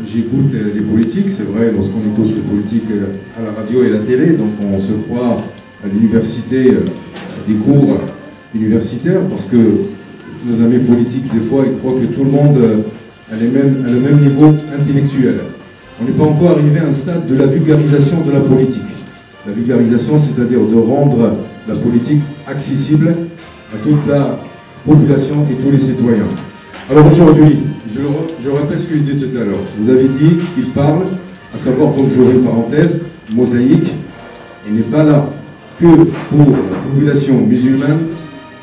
J'écoute les politiques, c'est vrai, lorsqu'on écoute les politiques à la radio et à la télé, donc on se croit à l'université, des cours universitaires, parce que nos amis politiques, des fois, ils croient que tout le monde a le même niveau intellectuel. On n'est pas encore arrivé à un stade de la vulgarisation de la politique. La vulgarisation, c'est-à-dire de rendre la politique accessible à toute la population et tous les citoyens. Alors aujourd'hui, je répète ce que j'ai dit tout à l'heure. Vous avez dit qu'il parle, à savoir, donc j'ouvre une parenthèse, Mosaïque, il n'est pas là que pour la population musulmane.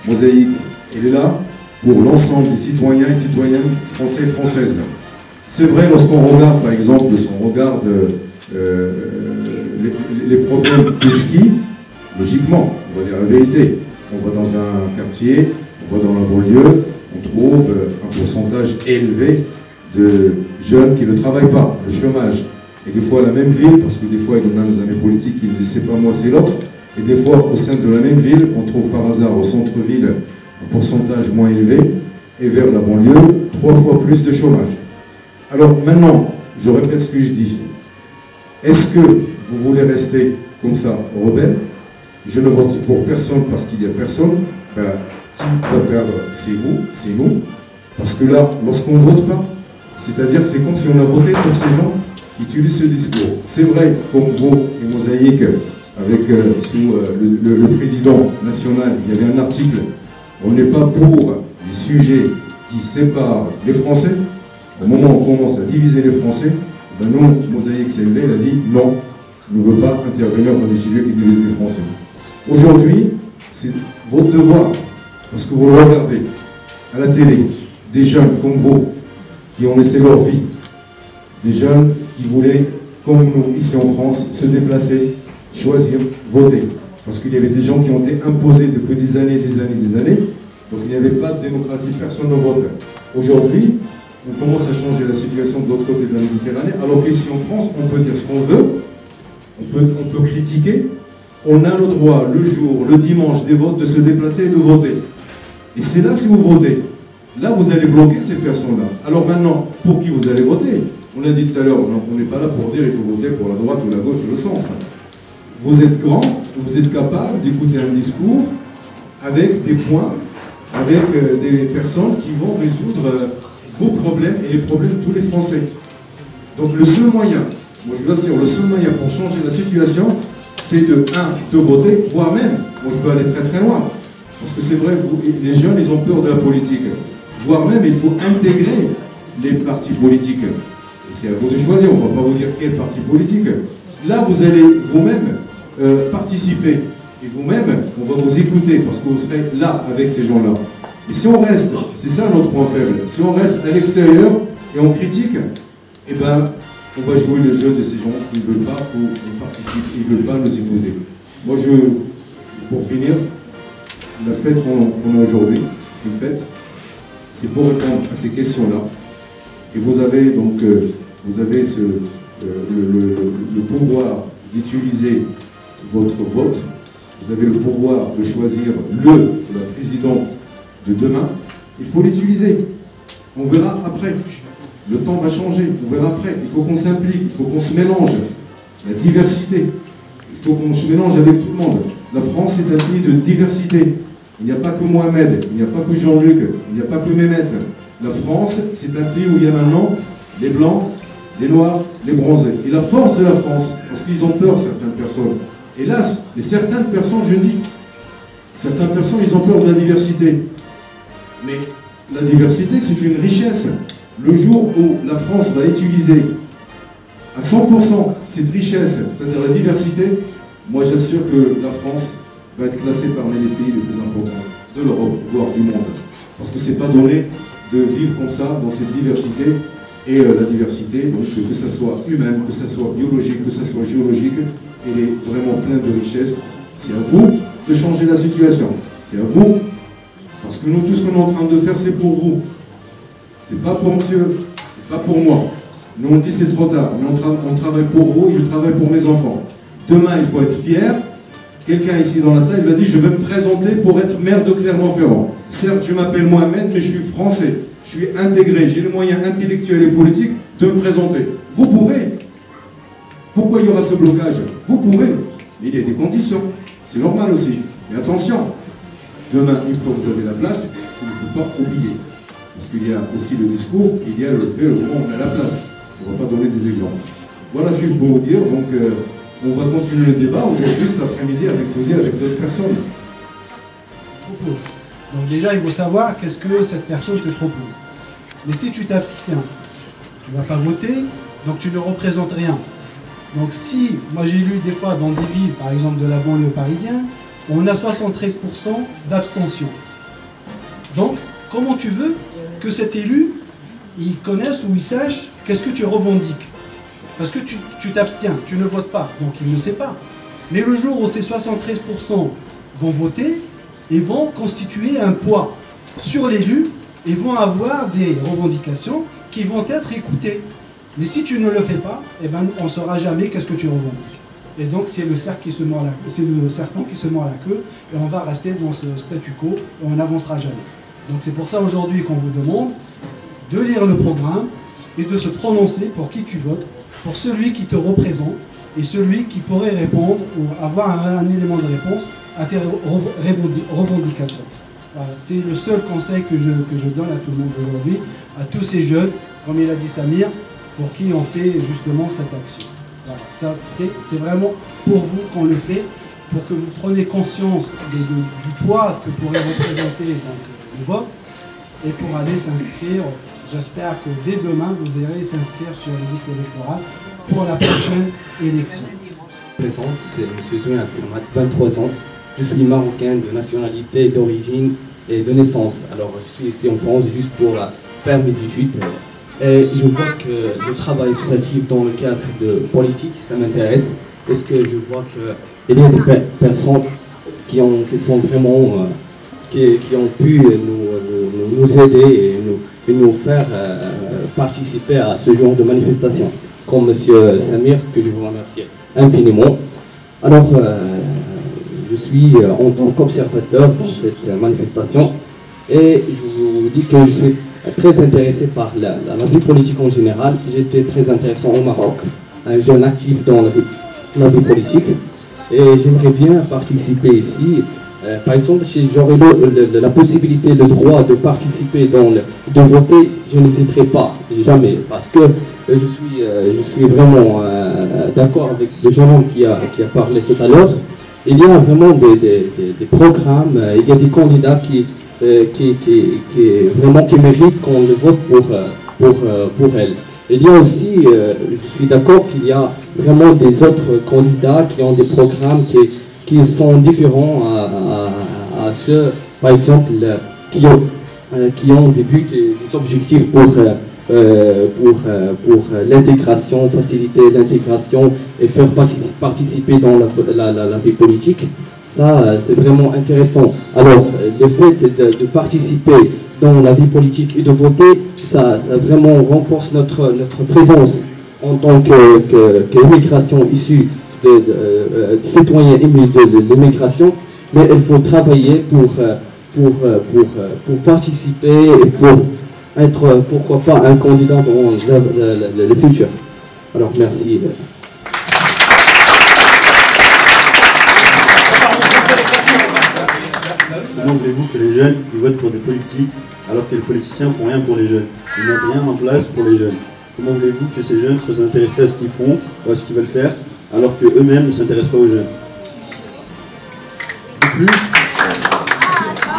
Mosaïque, il est là pour l'ensemble des citoyens et citoyennes français et françaises. C'est vrai, lorsqu'on regarde, par exemple, on regarde les problèmes de ski, logiquement, on va dire la vérité. On va dans un quartier, on va dans la banlieue, on trouve un pourcentage élevé de jeunes qui ne travaillent pas, le chômage. Et des fois la même ville, parce que des fois il y en a nos amis politiques qui nous disent c'est pas moi, c'est l'autre. Et des fois au sein de la même ville, on trouve par hasard au centre-ville un pourcentage moins élevé, et vers la banlieue, 3 fois plus de chômage. Alors maintenant, je répète ce que je dis. Est-ce que vous voulez rester comme ça, rebelle? Je ne vote pour personne parce qu'il n'y a personne. Qui va perdre? C'est vous, c'est nous. Parce que là, lorsqu'on ne vote pas, c'est-à-dire c'est comme si on a voté pour ces gens qui utilisent ce discours. C'est vrai, comme vous et Mosaïque, avec sous le président national, il y avait un article, on n'est pas pour les sujets qui séparent les Français. Au moment où on commence à diviser les Français, ben nous, Mosaïque s'est levé, il a dit non, ne veut pas intervenir dans des sujets qui divisent les Français. Aujourd'hui, c'est votre devoir, parce que vous le regardez à la télé, des jeunes comme vous, qui ont laissé leur vie, des jeunes qui voulaient, comme nous, ici en France, se déplacer, choisir, voter. Parce qu'il y avait des gens qui ont été imposés depuis des années, donc il n'y avait pas de démocratie, personne ne vote. Aujourd'hui, on commence à changer la situation de l'autre côté de la Méditerranée, alors qu'ici en France, on peut dire ce qu'on veut, on peut critiquer, on a le droit, le jour, le dimanche des votes, de se déplacer et de voter. Et c'est là, si vous votez, là vous allez bloquer ces personnes-là. Alors maintenant, pour qui vous allez voter? On l'a dit tout à l'heure, on n'est pas là pour dire il faut voter pour la droite ou la gauche ou le centre. Vous êtes grand, vous êtes capable d'écouter un discours avec des points, avec des personnes qui vont résoudre vos problèmes et les problèmes de tous les Français. Donc le seul moyen, moi je vous assure, le seul moyen pour changer la situation, c'est de voter, voire même, moi je peux aller très très loin, parce que c'est vrai, les jeunes, ils ont peur de la politique, voire même il faut intégrer les partis politiques. Et c'est à vous de choisir, on ne va pas vous dire quel parti politique. Là, vous allez vous-même participer, et vous-même, on va vous écouter, parce que vous serez là avec ces gens-là. Et si on reste, c'est ça notre point faible, si on reste à l'extérieur et on critique, eh ben, on va jouer le jeu de ces gens qui ne veulent pas ou participent, ils ne veulent pas nous écouter. Moi, pour finir, la fête qu'on a aujourd'hui, c'est une fête, c'est pour répondre à ces questions-là. Et vous avez donc le pouvoir d'utiliser votre vote, vous avez le pouvoir de choisir le président de demain, il faut l'utiliser. On verra après. Le temps va changer, on verra après. Il faut qu'on s'implique, il faut qu'on se mélange. La diversité. Il faut qu'on se mélange avec tout le monde. La France est un pays de diversité. Il n'y a pas que Mohamed, il n'y a pas que Jean-Luc, il n'y a pas que Mehmet. La France, c'est un pays où il y a maintenant les blancs, les noirs, les bronzés. Et la force de la France, parce qu'ils ont peur, certaines personnes. Hélas, et certaines personnes, je dis, certaines personnes, ils ont peur de la diversité. Mais la diversité, c'est une richesse. Le jour où la France va utiliser à 100% cette richesse, c'est-à-dire la diversité, moi j'assure que la France va être classée parmi les pays les plus importants de l'Europe, voire du monde. Parce que ce n'est pas donné de vivre comme ça, dans cette diversité. Et la diversité, donc que ce soit humaine, que ce soit biologique, que ce soit géologique, elle est vraiment pleine de richesses. C'est à vous de changer la situation. C'est à vous. Parce que nous, tout ce qu'on est en train de faire, c'est pour vous. C'est pas pour monsieur, c'est pas pour moi. Nous, on dit c'est trop tard. On travaille pour vous et je travaille pour mes enfants. Demain, il faut être fier Quelqu'un ici dans la salle, il a dit, je vais me présenter pour être maire de Clermont-Ferrand. Certes, je m'appelle Mohamed, mais je suis français. Je suis intégré, j'ai les moyens intellectuels et politiques de me présenter. Vous pouvez. Pourquoi il y aura ce blocage? Vous pouvez. Mais il y a des conditions. C'est normal aussi. Mais attention, demain, une fois que vous avez la place, il ne faut pas oublier. Parce qu'il y a aussi le discours, il y a le fait, au moment où on a la place. On ne va pas donner des exemples. Voilà ce que je peux vous dire. Donc, on va continuer le débat aujourd'hui, cet après-midi, avec vous et avec d'autres personnes. Donc déjà, il faut savoir qu'est-ce que cette personne te propose. Mais si tu t'abstiens, tu ne vas pas voter, donc tu ne représentes rien. Donc si, moi j'ai lu des fois dans des villes, par exemple de la banlieue parisienne, on a 73% d'abstention. Donc, comment tu veux que cet élu, il connaisse ou il sache qu'est-ce que tu revendiques? Parce que tu t'abstiens, tu ne votes pas, donc il ne sait pas. Mais le jour où ces 73% vont voter, ils vont constituer un poids sur l'élu et vont avoir des revendications qui vont être écoutées. Mais si tu ne le fais pas, eh ben, on ne saura jamais qu'est-ce que tu revendiques. Et donc c'est le cerf qui se mord la queue, c'est le serpent qui se mord la queue, et on va rester dans ce statu quo et on n'avancera jamais. Donc c'est pour ça aujourd'hui qu'on vous demande de lire le programme et de se prononcer pour qui tu votes, pour celui qui te représente et celui qui pourrait répondre ou avoir un élément de réponse à tes revendications. Voilà, c'est le seul conseil que je donne à tout le monde aujourd'hui, à tous ces jeunes, comme il a dit Samir, pour qui on fait justement cette action. Voilà, ça c'est vraiment pour vous qu'on le fait, pour que vous preniez conscience du poids que pourrait représenter donc, le vote, et pour aller s'inscrire. J'espère que dès demain, vous irez s'inscrire sur les listes électorales pour la prochaine élection. Je me présente, c'est M. Zouin Abdelhamad, 23 ans. Je suis marocain de nationalité, d'origine et de naissance. Alors, je suis ici en France juste pour faire mes études. Et je vois que le travail associatif dans le cadre de politique, ça m'intéresse. Parce que je vois qu'il y a des personnes qui sont vraiment... qui ont pu nous aider et nous faire participer à ce genre de manifestation, comme M. Samir, que je vous remercie infiniment. Alors, je suis en tant qu'observateur dans cette manifestation et je vous dis que je suis très intéressé par la vie politique en général. J'étais très intéressant au Maroc, un jeune actif dans la vie politique, et j'aimerais bien participer ici. Par exemple, si j'aurais la possibilité, le droit de participer, de voter, je n'hésiterai pas, jamais, parce que je suis vraiment d'accord avec le jeune homme qui a parlé tout à l'heure. Il y a vraiment des programmes, il y a des candidats qui méritent qu'on le vote pour elle. Il y a aussi, je suis d'accord qu'il y a vraiment des autres candidats qui ont des programmes qui sont différents à ceux, par exemple, qui ont des buts et des objectifs pour l'intégration, faciliter l'intégration et faire participer dans la vie politique. Ça, c'est vraiment intéressant. Alors, le fait de participer dans la vie politique et de voter, ça vraiment renforce notre présence en tant qu'immigration issue de citoyens émis de l'immigration, mais il faut travailler pour participer et pour être, pourquoi pas, un candidat dans le futur. Alors, merci. Comment voulez-vous que les jeunes ils votent pour des politiques alors que les politiciens ne font rien pour les jeunes? Ils mettent rien en place pour les jeunes. Comment voulez-vous que ces jeunes soient intéressés à ce qu'ils font ou à ce qu'ils veulent faire alors qu'eux-mêmes ne s'intéressent pas aux jeunes?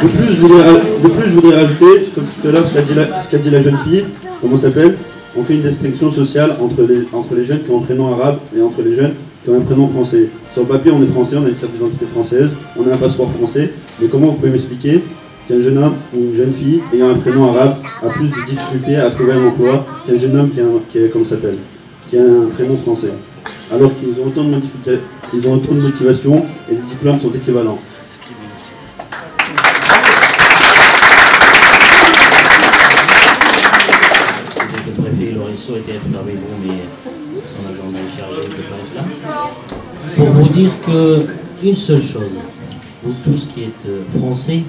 De plus, je voudrais rajouter, comme tout à l'heure, ce qu'a dit la jeune fille, comment ça s'appelle? On fait une distinction sociale entre les jeunes qui ont un prénom arabe et entre les jeunes qui ont un prénom français. Sur le papier, on est français, on a une carte d'identité française, on a un passeport français, mais comment vous pouvez m'expliquer qu'un jeune homme ou une jeune fille ayant un prénom arabe a plus de difficultés à trouver un emploi qu'un jeune homme qui a un prénom français, alors qu'ils ont autant de motivation et les diplômes sont équivalents. Le préfet Lorenzo était être parmi vous, mais son agenda est chargé, je pense là. Pour vous dire que une seule chose. Vous tous qui êtes français,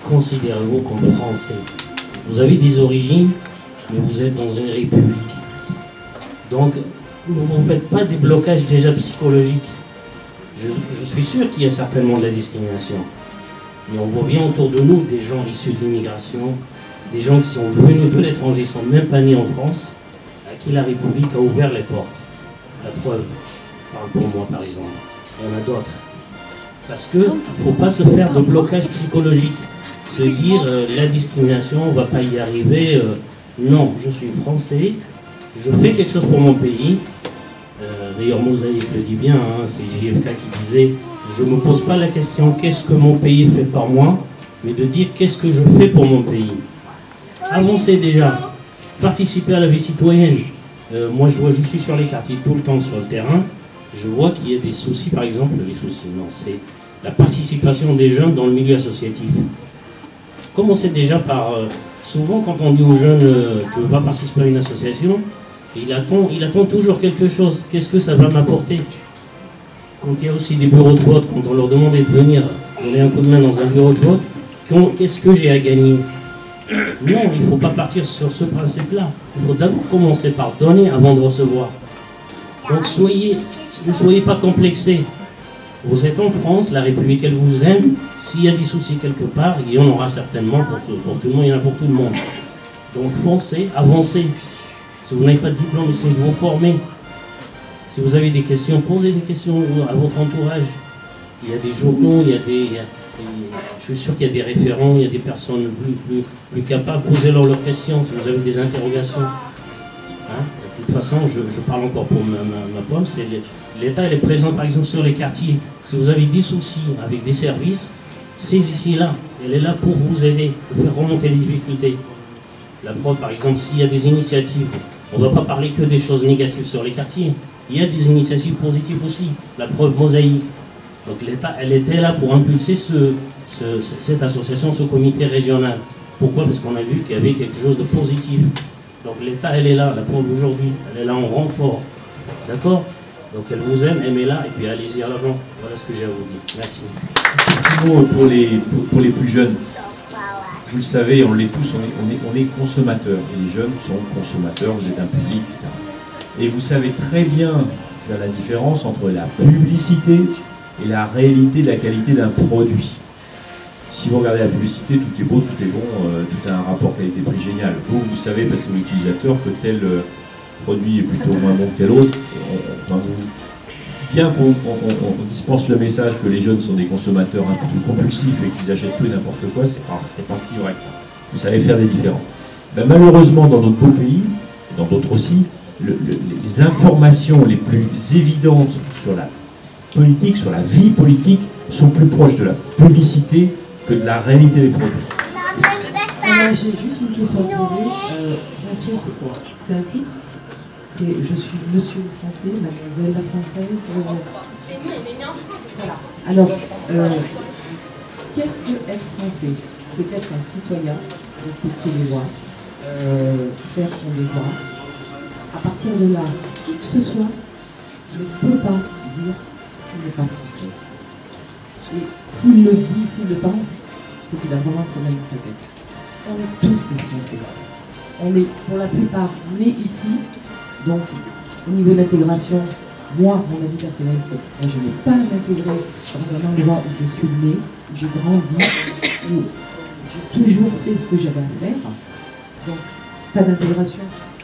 considérez-vous comme français. Vous avez des origines, mais vous êtes dans une république. Donc, ne vous faites pas des blocages déjà psychologiques. Je suis sûr qu'il y a certainement de la discrimination. Mais on voit bien autour de nous des gens issus de l'immigration, des gens qui sont venus de l'étranger, qui ne sont même pas nés en France, à qui la République a ouvert les portes. La preuve, je parle pour moi par exemple. Il y en a d'autres. Parce qu'il ne faut pas se faire de blocage psychologique. Se dire la discrimination, on ne va pas y arriver. Non, je suis français, je fais quelque chose pour mon pays. D'ailleurs, Mosaïque le dit bien, hein, c'est JFK qui disait « Je ne me pose pas la question qu'est-ce que mon pays fait par moi, mais de dire qu'est-ce que je fais pour mon pays. » Avancez déjà, participez à la vie citoyenne. Moi, je suis sur les quartiers tout le temps sur le terrain. Je vois qu'il y a des soucis, par exemple, les soucis, non, c'est la participation des jeunes dans le milieu associatif. Commencez déjà par... souvent, quand on dit aux jeunes tu ne veux pas participer à une association, il attend toujours quelque chose. Qu'est-ce que ça va m'apporter? Quand il y a aussi des bureaux de vote, quand on leur demande de venir donner un coup de main dans un bureau de vote, qu'est-ce que j'ai à gagner? Non, il ne faut pas partir sur ce principe-là. Il faut d'abord commencer par donner avant de recevoir. Donc ne soyez pas complexés. Vous êtes en France, la République elle vous aime. S'il y a des soucis quelque part, il y en aura certainement pour tout le monde, il y en a pour tout le monde. Donc foncez, avancez. Si vous n'avez pas de diplôme, essayez de vous former. Si vous avez des questions, posez des questions à votre entourage. Il y a des journaux, je suis sûr qu'il y a des référents, il y a des personnes plus capables. Posez-leur leurs questions si vous avez des interrogations. Hein? De toute façon, je parle encore pour ma pomme, c'est l'État est présent par exemple sur les quartiers. Si vous avez des soucis avec des services, saisissez-la. Elle est là pour vous aider, pour faire remonter les difficultés. La preuve, par exemple, s'il y a des initiatives, on ne va pas parler que des choses négatives sur les quartiers. Il y a des initiatives positives aussi. La preuve, Mosaïque. Donc l'État, elle était là pour impulser cette association, ce comité régional. Pourquoi? Parce qu'on a vu qu'il y avait quelque chose de positif. Donc l'État, elle est là. La preuve aujourd'hui, elle est là en renfort. D'accord? Donc elle vous aime, aimez-la, et puis allez-y à l'avant. Voilà ce que j'ai à vous dire. Merci. Un petit mot pour les plus jeunes. Vous le savez, on l'est tous, on est consommateurs. Et les jeunes sont consommateurs, vous êtes un public, etc. Et vous savez très bien faire la différence entre la publicité et la réalité de la qualité d'un produit. Si vous regardez la publicité, tout est beau, tout est bon, tout a un rapport qualité-prix génial. Vous savez, parce que l'utilisateur, que tel produit est plutôt moins bon que tel autre. Bien qu'on dispense le message que les jeunes sont des consommateurs un peu compulsifs et qu'ils achètent tout et n'importe quoi, c'est pas si vrai que ça. Vous savez faire des différences. Ben, malheureusement, dans notre beau pays, dans d'autres aussi, les informations les plus évidentes sur la politique, sur la vie politique, sont plus proches de la publicité que de la réalité des produits. J'ai juste une question à poser. Français, c'est quoi? C'est un titre? C'est je suis monsieur français, mademoiselle la française. Voilà. Alors, qu'est-ce que être français? C'est être un citoyen, respecter les lois, faire son devoir. À partir de là, qui que ce soit ne peut pas dire tu n'es pas français. Et s'il le dit, s'il le pense, c'est qu'il a vraiment un problème avec sa tête. On est tous des Français. On est pour la plupart nés ici. Donc, au niveau de l'intégration, moi, mon avis personnel, c'est que je n'ai pas à m'intégrer dans un endroit où je suis né, où j'ai grandi, où j'ai toujours fait ce que j'avais à faire. Donc, pas d'intégration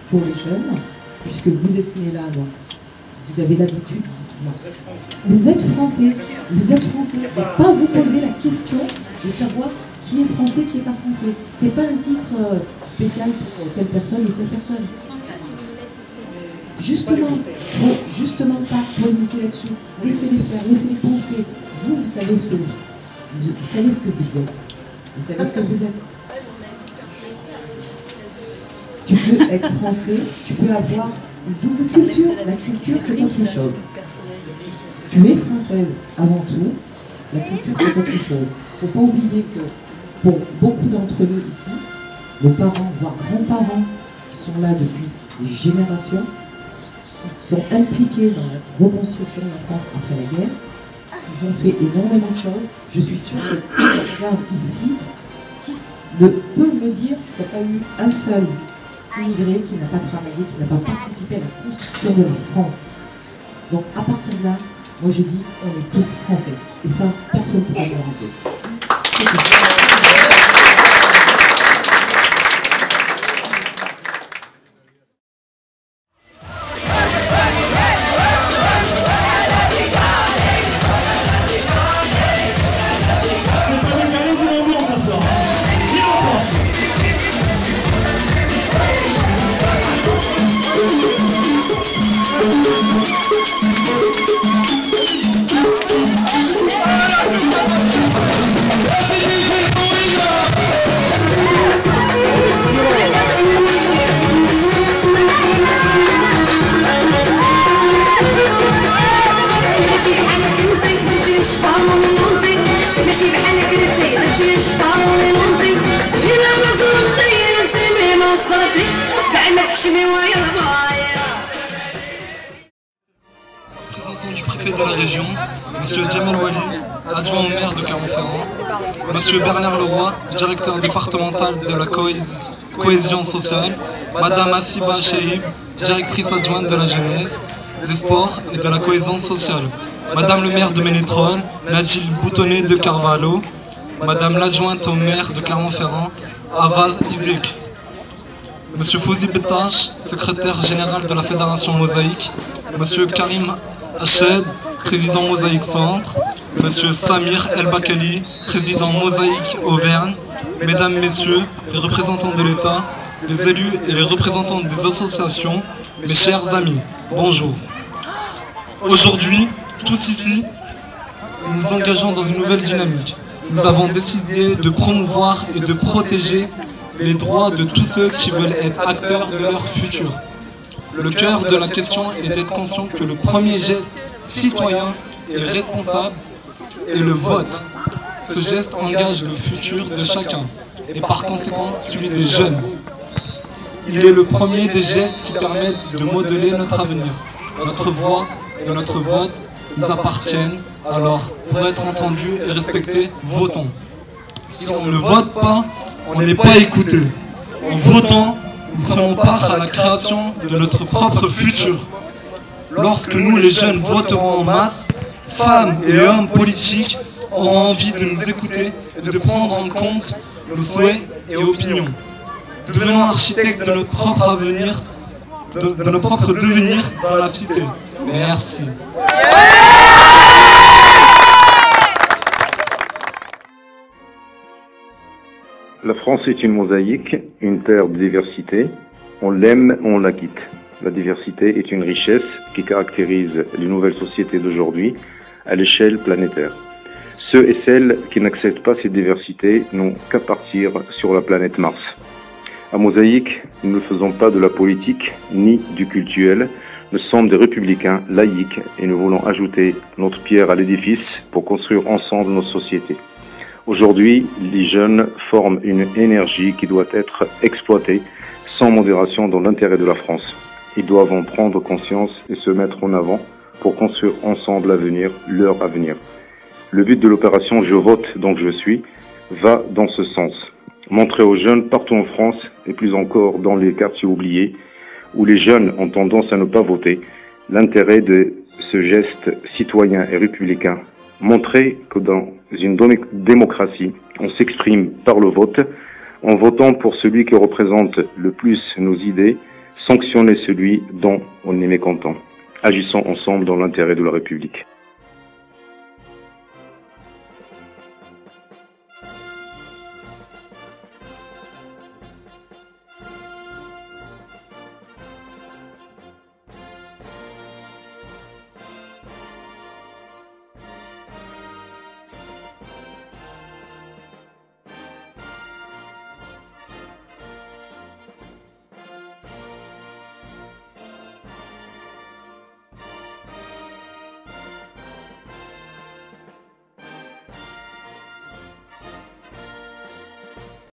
pour les jeunes, puisque vous êtes nés là, donc vous avez l'habitude. Vous êtes français, et pas vous poser la question de savoir qui est français, qui n'est pas français. C'est pas un titre spécial pour telle personne ou telle personne. Justement pas polémiquer là-dessus. Laissez-les faire, laissez-les penser. Vous savez ce que vous savez ce que vous êtes. Vous savez ce que vous êtes. Tu peux être français, tu peux avoir une double culture. La culture, c'est autre chose. Tu es française avant tout. La culture, c'est autre chose. Il ne faut pas oublier que pour beaucoup d'entre nous ici, nos parents, voire grands-parents, qui sont là depuis des générations, ils sont impliqués dans la reconstruction de la France après la guerre. ils ont fait énormément de choses. Je suis sûre que qui regarde ici, qui peut me dire qu'il n'y a pas eu un seul immigré qui n'a pas travaillé, qui n'a pas participé à la construction de la France. Donc à partir de là, moi je dis, on est tous français. Et ça, personne ne pourra le rendre. Représentant du préfet de la région, Monsieur Jamel Wali, adjoint au maire de Clermont-Ferrand, Monsieur Bernard Leroy, directeur départemental de la cohésion sociale, Madame Assiba Cheib, directrice adjointe de la jeunesse, des sports et de la cohésion sociale, Madame le maire de Ménétrol, Nadjil Boutonnet de Carvalho, Madame l'adjointe au maire de Clermont-Ferrand, Avaz Izek, Monsieur Fouzi Betache, secrétaire général de la Fédération Mosaïque, Monsieur Karim Hached, président Mosaïque Centre, Monsieur Samir El Bakali, président Mosaïque Auvergne, Mesdames, Messieurs, les représentants de l'État, les élus et les représentants des associations, mes chers amis, bonjour. Aujourd'hui, tous ici, nous nous engageons dans une nouvelle dynamique. Nous avons décidé de promouvoir et de protéger les droits de tous ceux qui veulent être acteurs de leur futur. Le cœur de la question est d'être conscient que le premier geste citoyen et responsable est le vote. Ce geste engage le futur de chacun et par conséquent celui des jeunes. Il est le premier des gestes qui permettent de modeler notre avenir. Notre voix et notre vote nous appartiennent, alors pour être entendus et respectés, votons. Si on ne vote pas, on n'est pas écouté. En votant, nous prenons part à la création de notre propre futur. Lorsque nous, les jeunes, voterons en masse, femmes et hommes politiques auront envie de nous écouter et de prendre en compte nos souhaits et opinions. Devenons architectes de notre propre avenir, de notre propre devenir dans la cité. Merci. La France est une mosaïque, une terre de diversité. On l'aime, on la quitte. La diversité est une richesse qui caractérise les nouvelles sociétés d'aujourd'hui à l'échelle planétaire. Ceux et celles qui n'acceptent pas cette diversité n'ont qu'à partir sur la planète Mars. À Mosaïque, nous ne faisons pas de la politique ni du cultuel. Nous sommes des républicains laïcs et nous voulons ajouter notre pierre à l'édifice pour construire ensemble notre société. Aujourd'hui, les jeunes forment une énergie qui doit être exploitée sans modération dans l'intérêt de la France. Ils doivent en prendre conscience et se mettre en avant pour construire ensemble l'avenir, leur avenir. Le but de l'opération « Je vote donc je suis » va dans ce sens. Montrer aux jeunes partout en France et plus encore dans les quartiers oubliés où les jeunes ont tendance à ne pas voter, l'intérêt de ce geste citoyen et républicain. Montrer que dans une démocratie, on s'exprime par le vote, en votant pour celui qui représente le plus nos idées, sanctionner celui dont on est mécontent. Agissons ensemble dans l'intérêt de la République.